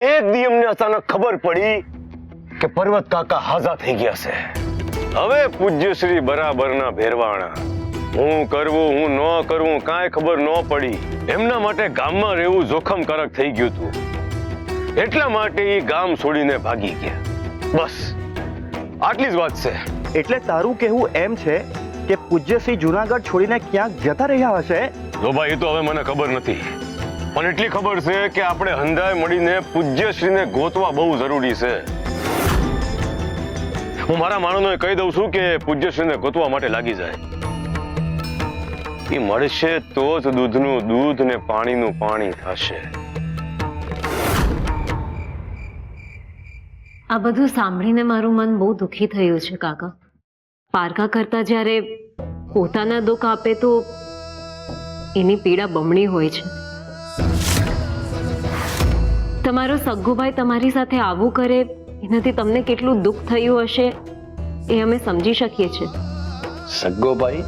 એક દી અમને અચાનક ખબર પડી કે પર્વત કાકા હાજા થઈ ગયા છે. હવે પૂજ્ય શ્રી બરાબરના ભેરવાણા. હું કરવું હું ન કરવું કાંઈ ખબર ન પડી. એમના માટે ગામમાં રહેવું જોખમકારક થઈ ગયું હતું. એટલા માટે એ ગામ છોડીને ભાગી ગયા. બસ આટલી જ વાત છે. એટલે તારું કહેવું એમ છે કે પૂજ્યશ્રી જુનાગઢ છોડીને ક્યાંક જતા રહ્યા હશે? જો ભાઈ, એ તો હવે મને ખબર નથી, પણ એટલી ખબર છે કે આપણે હંધાય મળીને પૂજ્યશ્રીને ગોતવા બહુ જરૂરી છે. હું મારા માણસોને કહી દઉં છું કે પૂજ્યશ્રીને ગોતવા માટે લાગી જાય. એ મળશે તો જ દૂધનું દૂધ ને પાણીનું પાણી થશે. આ બધું સાંભળીને મારું મન બહુ દુઃખી થયું છે કાકા. પારકા કરતા જ્યારે પોતાના દુઃખ આપે તો એની પીડા બમણી હોય છે. તમારો સગ્ગુભાઈ તમારી સાથે આવું કરે એનાથી તમને કેટલું દુઃખ થયું હશે એ અમે સમજી શકીએ છીએ. સગ્ગોભાઈ?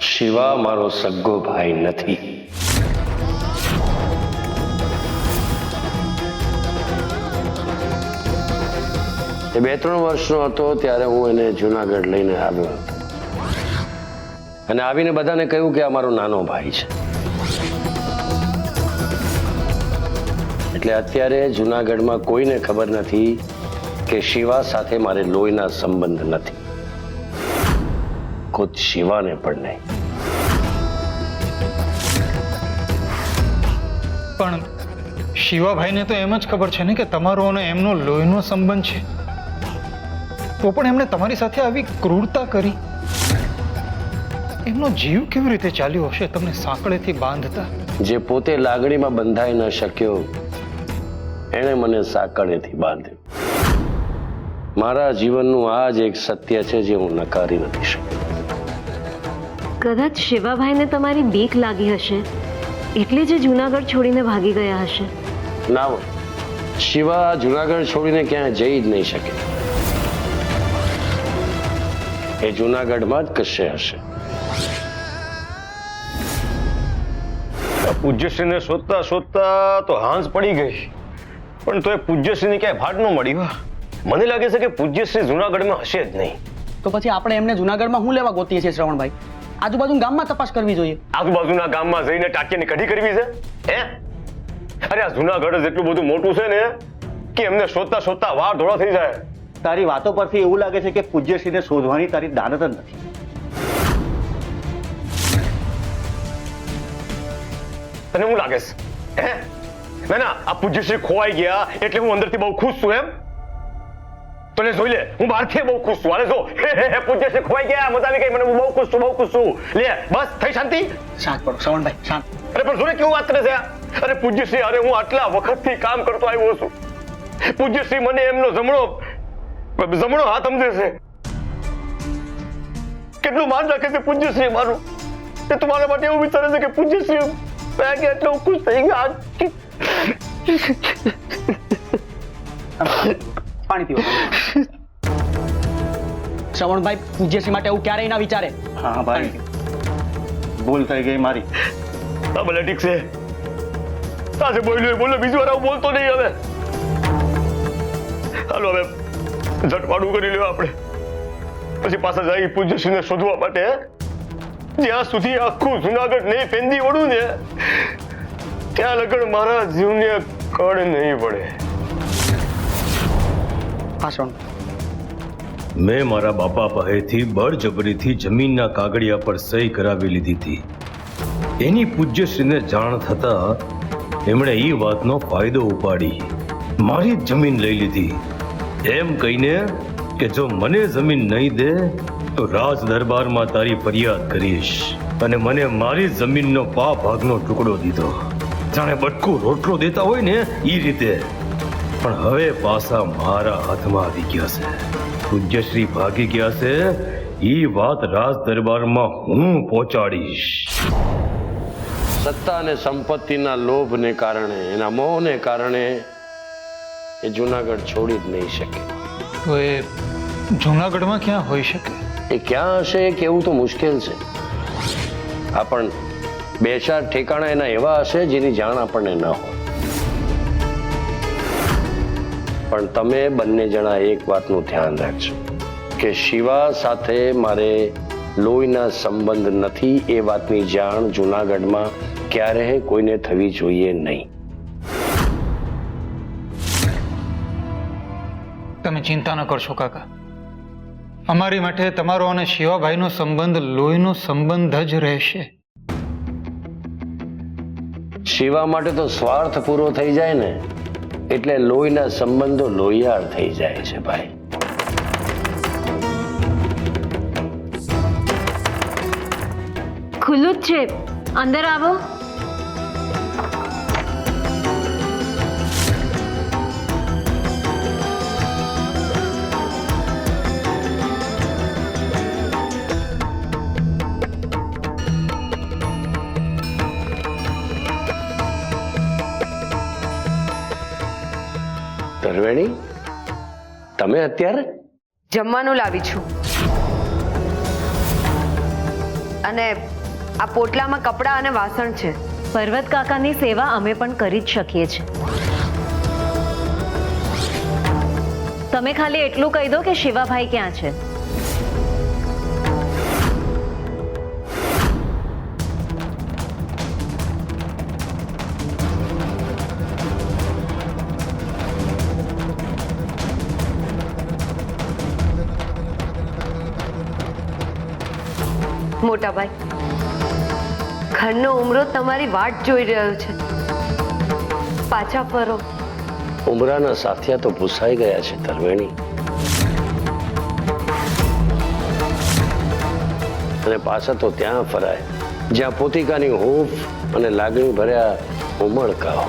શિવા મારો સગ્ગો ભાઈ નથી. એ 2-3 વર્ષનો હતો ત્યારે હું એને જુનાગઢ લઈને આવ્યો હતો અને આવીને બધાને કહ્યું કે આ મારો નાનો ભાઈ છે. એટલે અત્યારે જુનાગઢમાં કોઈને ખબર નથી કે શિવા સાથે મારે લોહીના સંબંધ નથી. ખુદ શિવાને પણ નહીં. પણ શિવાભાઈને તો એમ જ ખબર છે ને કે તમારો અને એમનો લોહીનો સંબંધ છે, તો પણ એમણે તમારી સાથે આવી ક્રૂરતા કરી. એમનો જીવ કેવી રીતે ચાલ્યો હશે તમને સાંકળેથી બાંધતા? જે પોતે લાગણીમાં બંધાઈ ન શક્યો એણે મને સાંકળેથી બાંધ્યો. મારા જીવનનું આ જ એક સત્ય છે જે હું નકારી નથી શકતો. કદાચ શિવાભાઈને તમારી બીક લાગી હશે એટલે જ જુનાગઢ છોડીને ભાગી ગયા હશે. ના હોય, શિવા જુનાગઢ છોડીને ક્યાંય જઈ જ નહીં શકે. એ જુનાગઢમાં જ કશે હશે. પૂજ્યશ્રીને શોધતા શોધતા તો હાંસ પડી ગઈ, પણ તો એ પૂજ્યશ્રીની ક્યાંય ભાટ ન મળી. મને લાગે છે કે પૂજ્યશ્રી જુનાગઢમાં હશે જ નહીં. તો પછી આપણે એમને જુનાગઢમાં શું લેવા ગોતીએ છીએ શ્રવણભાઈ? આજુબાજુ ગામમાં તપાસ કરવી જોઈએ. આજુબાજુના ગામમાં જઈને ટાંટિયાની કઢી કરવી છે? હે? અરે આ જુનાગઢ જ એટલું બધું મોટું છે ને કે એમને શોધતા શોધતા વાર ધોળા થઈ જાય. તારી વાતો પરથી એવું લાગે છે કે પૂજ્યશ્રીને શોધવાની તારી દાનત જ નથી. તને શું લાગે છે? હે? ના, આ પૂજ્યશ્રી ખોવાઈ ગયા એટલે હું અંદરથી બહુ ખુશ છું એમ? તો લે જોઈ લે, હું બહારથી બહુ ખુશ છું. હાલે જો, પૂજ્યશ્રી ખોવાઈ ગયા, મજા આવી ગઈ મને, હું બહુ ખુશ છું, બહુ ખુશ છું. લે બસ, થઈ શાંતિ? શાંત પડો શ્રવણભાઈ, શાંત. અરે પણ જોને કેવું વાત કરે છે. અરે પૂજ્યશ્રી, અરે હું આટલા વખતથી કામ કરતો આવ્યો છું. પૂજ્યશ્રી મને એમનો જમણો હાથ સમજે છે. કેટલું માન રાખે છે પૂજ્યશ્રી મારું. એ તમારા માટે એવું વિચારે છે કે પૂજ્યશ્રી એટલો ખુશ થઈ ગયા. પાણી પીવો. શ્રવણભાઈ પૂજ્યશ્રી માટે એવું ક્યારેય ના વિચારે. હા ભાઈ, ભૂલ થઈ ગઈ મારી. હા ભલે ઠીક છે. આજે બોલ્યો બોલો, બીજી વાર આવું બોલતો નહીં હવે. હાલો હવે ઝટવાડું કરી લ્યો આપણે, પછી પાછા જાય પૂજ્યશ્રીને શોધવા માટે. જ્યાં સુધી આખું જુનાગઢ નહીં ફેંદી વળું ને ત્યાં લગન મારા જીવને કળ નહીં પડે. હા શ્રવણ. મેં મારા બાપા પાસેથી બળજબરીથી જમીનના કાગળિયા પર સહી કરાવી લીધી હતી. એની પૂજ્યશ્રીને જાણ થતા એમણે એ વાતનો ફાયદો ઉપાડી મારી જમીન લઈ લીધી, એમ કહીને કે જો મને જમીન નહીં દે તો રાજ દરબારમાં તારી ફરિયાદ કરીશ. અને મને મારી જમીનનો ભાગનો ટુકડો દીધો, જાણે બટકું રોટલો દેતા હોય ને એ રીતે. પણ હવે પાછા મારા હાથમાં આવી ગયા છે. પૂજ્યશ્રી ભાગી ગયા છે એ વાત રાજ દરબારમાં હું પહોંચાડીશ. સત્તા અને સંપત્તિના લોભને કારણે, એના મોહને કારણે એ જુનાગઢ છોડી જ નહીં શકે. તો એ જુનાગઢમાં ક્યાં હોઈ શકે? એ ક્યાં હશે એ કહેવું તો મુશ્કેલ છે. હા, પણ બે ચાર ઠેકાણા એના એવા હશે જેની જાણ આપણને ન હોય. પણ તમે બંને જણા એક વાતનું ધ્યાન રાખજો કે શિવા સાથે મારે લોહીના સંબંધ નથી એ વાતની જાણ જૂનાગઢમાં ક્યારેય કોઈને થવી જોઈએ નહીં. તમે ચિંતા ન કરશો કાકા. અમારી માટે તમારો અને શિવાભાઈનો સંબંધ લોહીનો સંબંધ જ રહેશે. શિવા માટે તો સ્વાર્થ પૂરો થઈ જાય ને એટલે લોહીના સંબંધો લોહિયાળ થઈ જાય છે ભાઈ. ખુલ્લું જ છે, અંદર આવો. ધર્વેણી, તમે અત્યારે જમવાનું લાવી છું અને આ પોટલામાં કપડાં અને વાસણ છે. પર્વત કાકાની સેવા અમે પણ કરી જ શકીએ છીએ. તમે ખાલી એટલું કહી દો કે શિવાભાઈ ક્યાં છે. મોટાભાઈ, ઘરનો ઉમરો તમારી વાટ જોઈ રહ્યો છે. પાછા ફરો. ઉમરાના સાથિયા તો ભૂસાઈ ગયા છે ધર્વેણી, અને પાછા તો ત્યાં ફરાય જ્યાં પોતિકાની હૂંફ અને લાગણી ભર્યા ઉમળકાઓ.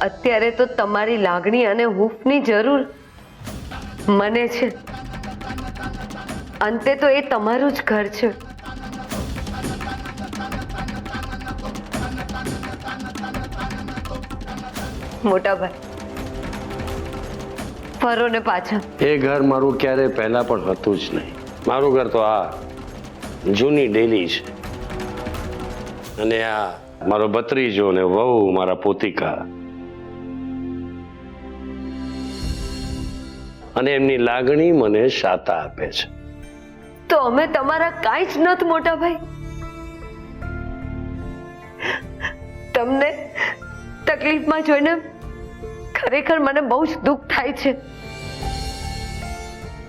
અત્યારે તો તમારી લાગણી અને હૂંફની જરૂર મને છે. અંતે તો એ તમારું જ ઘર છે. મોટાભાઈ, ફરો ને પાછા. એ ઘર મારું ક્યારે પહેલા પણ હતું જ નહીં. મારું ઘર તો આ જૂની ડેલી છે, અને આ મારો ભત્રીજો ને વહુ મારા પોતિકા, અને એમની લાગણી મને શાતા આપે છે. તો અમે તમારા કાંઈ જ નથી મોટાભાઈ. તમને તકલીફમાં જોઈને ખરેખર મને બહુ જ દુઃખ થાય છે.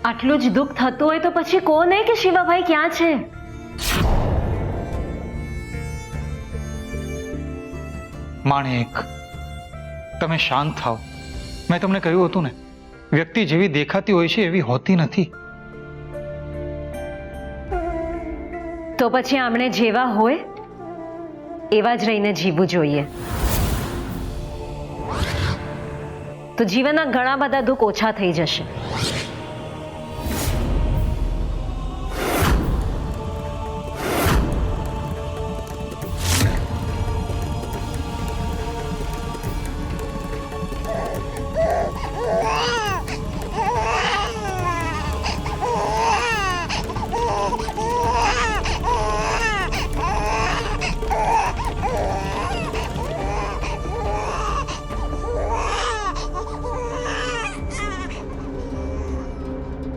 આટલું જ દુઃખ થતું હોય તો પછી કોને કે શિવાભાઈ ક્યાં છે. માણેક, તમે શાંત થાઓ. મેં તમને કહ્યું હતું ને, વ્યક્તિ જેવી દેખાતી હોય છે એવી હોતી નથી. તો પછી આમણે જેવા હોય એવા જ રહીને જીવવું જોઈએ. તો જીવનના ઘણા બધા દુઃખ ઓછા થઈ જશે.